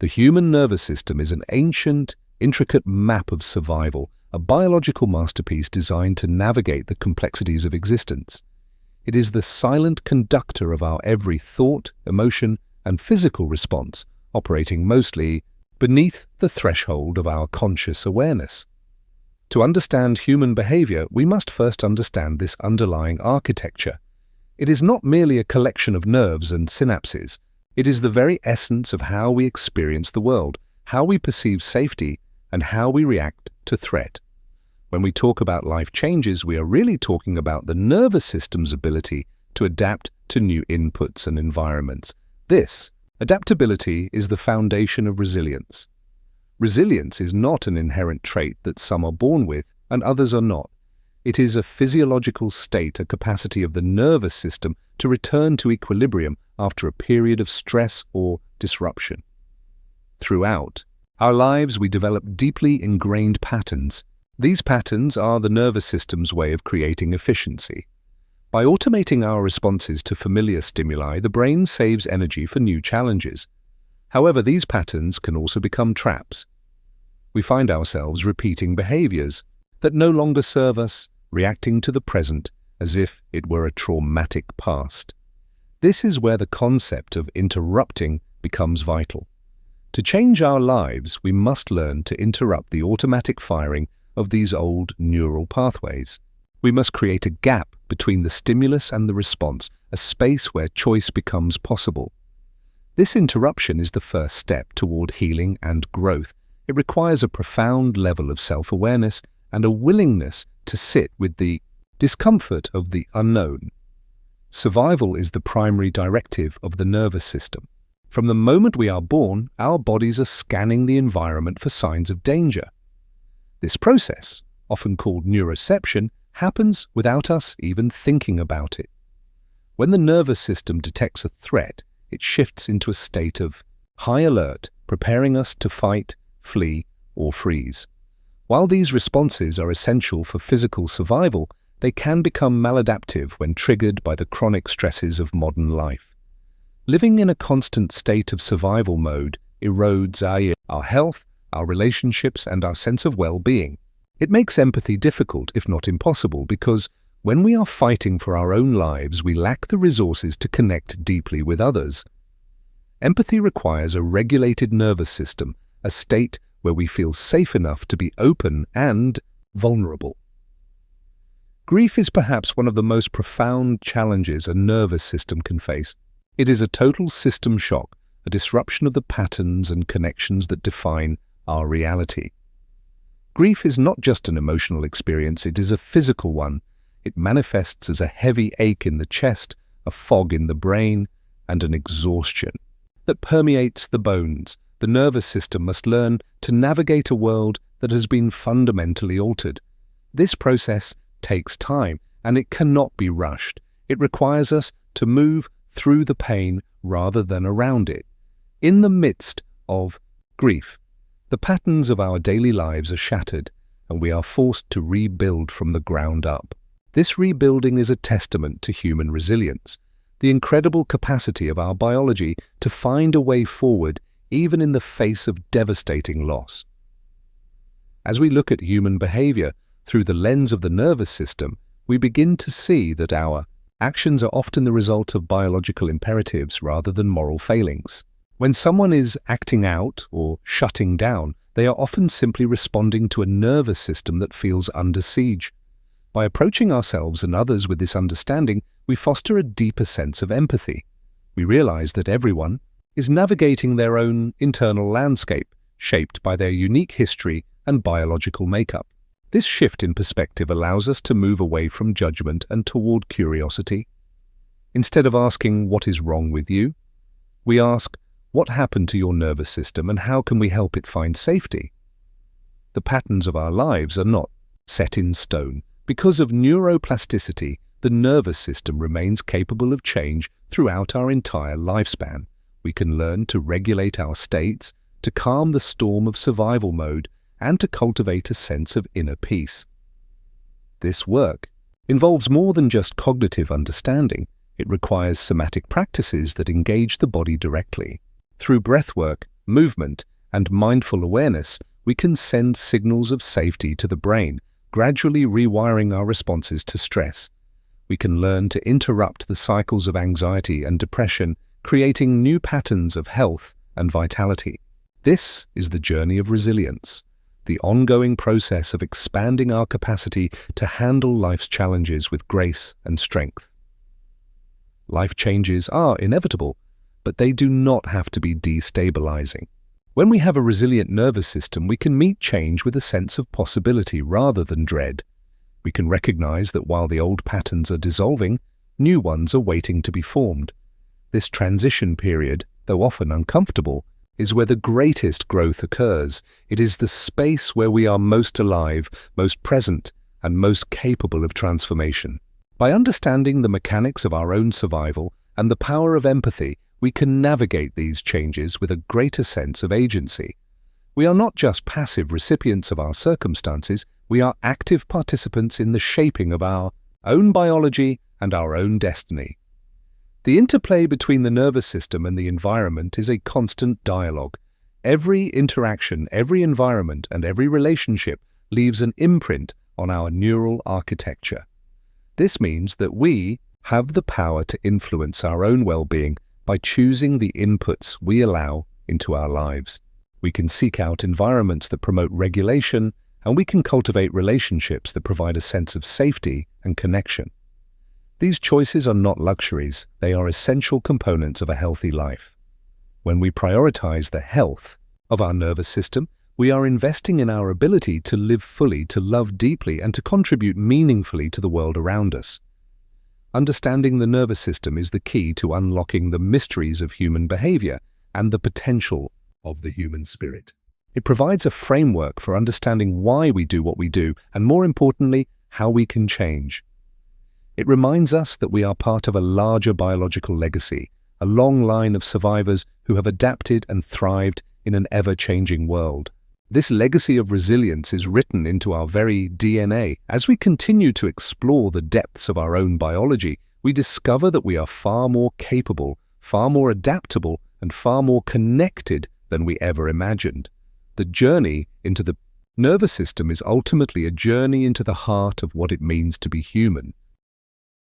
The human nervous system is an ancient, intricate map of survival, a biological masterpiece designed to navigate the complexities of existence. It is the silent conductor of our every thought, emotion, and physical response, operating mostly beneath the threshold of our conscious awareness. To understand human behavior, we must first understand this underlying architecture. It is not merely a collection of nerves and synapses. It is the very essence of how we experience the world, how we perceive safety, and how we react to threat. When we talk about life changes, we are really talking about the nervous system's ability to adapt to new inputs and environments. This adaptability is the foundation of resilience. Resilience is not an inherent trait that some are born with and others are not. It is a physiological state, a capacity of the nervous system to return to equilibrium after a period of stress or disruption. Throughout our lives, we develop deeply ingrained patterns. These patterns are the nervous system's way of creating efficiency. By automating our responses to familiar stimuli, the brain saves energy for new challenges. However, these patterns can also become traps. We find ourselves repeating behaviors that no longer serve us, reacting to the present as if it were a traumatic past. This is where the concept of interrupting becomes vital. To change our lives, we must learn to interrupt the automatic firing of these old neural pathways. We must create a gap between the stimulus and the response, a space where choice becomes possible. This interruption is the first step toward healing and growth. It requires a profound level of self-awareness and a willingness to sit with the discomfort of the unknown. Survival is the primary directive of the nervous system. From the moment we are born, our bodies are scanning the environment for signs of danger. This process, often called neuroception, happens without us even thinking about it. When the nervous system detects a threat, it shifts into a state of high alert, preparing us to fight, flee, or freeze. While these responses are essential for physical survival, they can become maladaptive when triggered by the chronic stresses of modern life. Living in a constant state of survival mode erodes our health, our relationships, and our sense of well-being. It makes empathy difficult, if not impossible, because when we are fighting for our own lives, we lack the resources to connect deeply with others. Empathy requires a regulated nervous system, a state where we feel safe enough to be open and vulnerable. Grief is perhaps one of the most profound challenges a nervous system can face. It is a total system shock, a disruption of the patterns and connections that define our reality. Grief is not just an emotional experience, it is a physical one. It manifests as a heavy ache in the chest, a fog in the brain, and an exhaustion that permeates the bones. The nervous system must learn to navigate a world that has been fundamentally altered. This process takes time, and it cannot be rushed. It requires us to move through the pain rather than around it. In the midst of grief, the patterns of our daily lives are shattered, and we are forced to rebuild from the ground up. This rebuilding is a testament to human resilience, the incredible capacity of our biology to find a way forward even in the face of devastating loss. As we look at human behavior through the lens of the nervous system, we begin to see that our actions are often the result of biological imperatives rather than moral failings. When someone is acting out or shutting down, they are often simply responding to a nervous system that feels under siege. By approaching ourselves and others with this understanding, we foster a deeper sense of empathy. We realize that everyone is navigating their own internal landscape, shaped by their unique history and biological makeup. This shift in perspective allows us to move away from judgment and toward curiosity. Instead of asking, "What is wrong with you?" we ask, "What happened to your nervous system and how can we help it find safety?" The patterns of our lives are not set in stone. Because of neuroplasticity, the nervous system remains capable of change throughout our entire lifespan. We can learn to regulate our states, to calm the storm of survival mode, and to cultivate a sense of inner peace. This work involves more than just cognitive understanding. It requires somatic practices that engage the body directly. Through breathwork, movement, and mindful awareness, we can send signals of safety to the brain, gradually rewiring our responses to stress. We can learn to interrupt the cycles of anxiety and depression, creating new patterns of health and vitality. This is the journey of resilience, the ongoing process of expanding our capacity to handle life's challenges with grace and strength. Life changes are inevitable, but they do not have to be destabilizing. When we have a resilient nervous system, we can meet change with a sense of possibility rather than dread. We can recognize that while the old patterns are dissolving, new ones are waiting to be formed. This transition period, though often uncomfortable, is where the greatest growth occurs. It is the space where we are most alive, most present, and most capable of transformation. By understanding the mechanics of our own survival and the power of empathy, we can navigate these changes with a greater sense of agency. We are not just passive recipients of our circumstances, we are active participants in the shaping of our own biology and our own destiny. The interplay between the nervous system and the environment is a constant dialogue. Every interaction, every environment, and every relationship leaves an imprint on our neural architecture. This means that we have the power to influence our own well-being by choosing the inputs we allow into our lives. We can seek out environments that promote regulation, and we can cultivate relationships that provide a sense of safety and connection. These choices are not luxuries, they are essential components of a healthy life. When we prioritize the health of our nervous system, we are investing in our ability to live fully, to love deeply, and to contribute meaningfully to the world around us. Understanding the nervous system is the key to unlocking the mysteries of human behavior and the potential of the human spirit. It provides a framework for understanding why we do what we do, and more importantly, how we can change. It reminds us that we are part of a larger biological legacy, a long line of survivors who have adapted and thrived in an ever-changing world. This legacy of resilience is written into our very DNA. As we continue to explore the depths of our own biology, we discover that we are far more capable, far more adaptable, and far more connected than we ever imagined. The journey into the nervous system is ultimately a journey into the heart of what it means to be human.